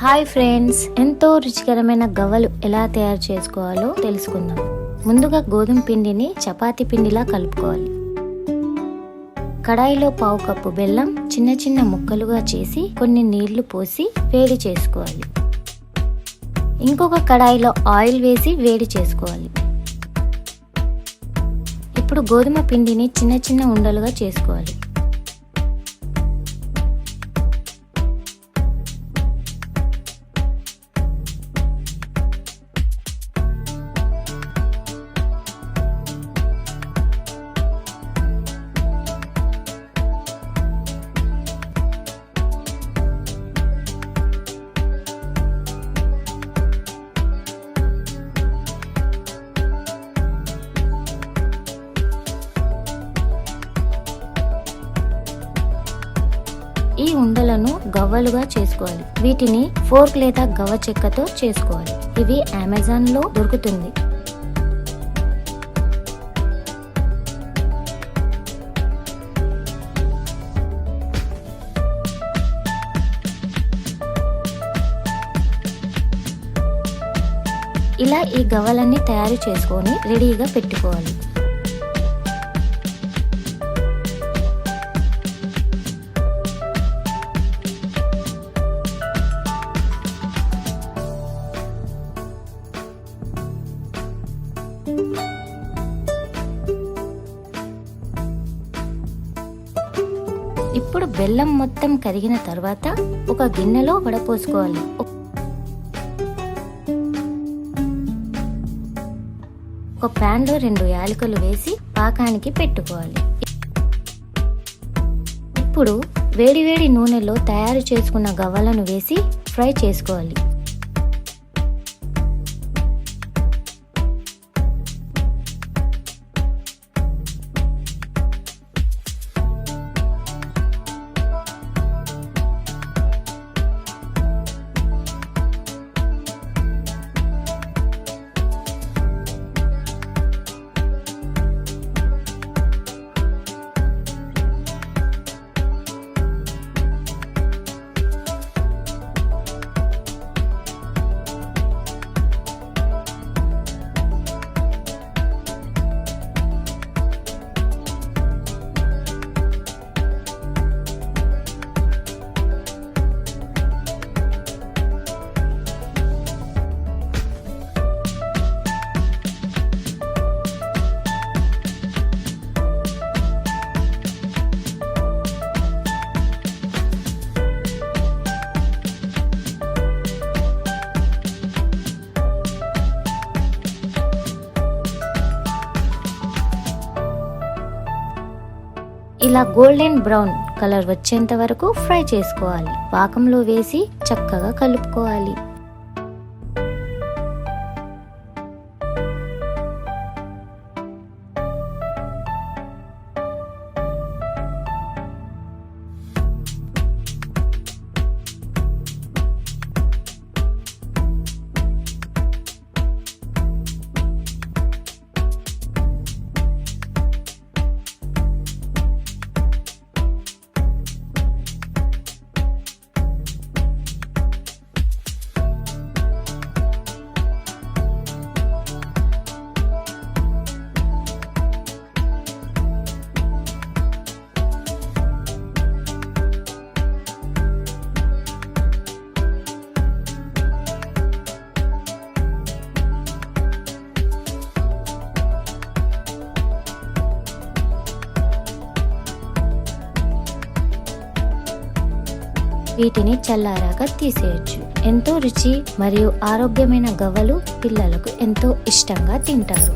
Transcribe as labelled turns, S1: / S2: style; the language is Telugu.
S1: హాయ్ ఫ్రెండ్స్, ఎంతో రుచికరమైన గవ్వలు ఎలా తయారు చేసుకోవాలో తెలుసుకుందాం. ముందుగా గోధుమ పిండిని చపాతీ పిండిలా కలుపుకోవాలి. కడాయిలో 1/2 కప్పు బెల్లం చిన్న చిన్న ముక్కలుగా చేసి కొన్ని నీళ్లు పోసి వేడి చేసుకోవాలి. ఇంకొక కడాయిలో ఆయిల్ వేసి వేడి చేసుకోవాలి. ఇప్పుడు గోధుమ పిండిని చిన్న చిన్న ఉండలుగా చేసుకోవాలి. ఈ ఉండలను గవ్వలుగా చేసుకోవాలి. వీటిని ఫోర్క్ లేదా గవ్వ చెక్కతో చేసుకోవాలి. ఇవి అమెజాన్ లో దొరుకుతుంది. ఇలా ఈ గవ్వలన్నీ తయారు చేసుకొని రెడీగా పెట్టుకోవాలి. ఇప్పుడు బెల్లం మొత్తం కరిగిన తర్వాత ఒక గిన్నెలో వడపోసుకోవాలి. ఒక ప్యాన్ లో 2 యాలకులు వేసి పాకానికి పెట్టుకోవాలి. ఇప్పుడు వేడివేడి నూనెలో తయారు చేసుకున్న గవ్వలను వేసి ఫ్రై చేసుకోవాలి. ఇలా గోల్డెన్ బ్రౌన్ కలర్ వచ్చేంత వరకు ఫ్రై చేసుకోవాలి. పాకంలో వేసి చక్కగా కలుపుకోవాలి. వీటిని చల్లారాక తీసేయచ్చు. ఎంతో రుచి మరియు ఆరోగ్యమైన గవ్వలు పిల్లలకు ఎంతో ఇష్టంగా తింటారు.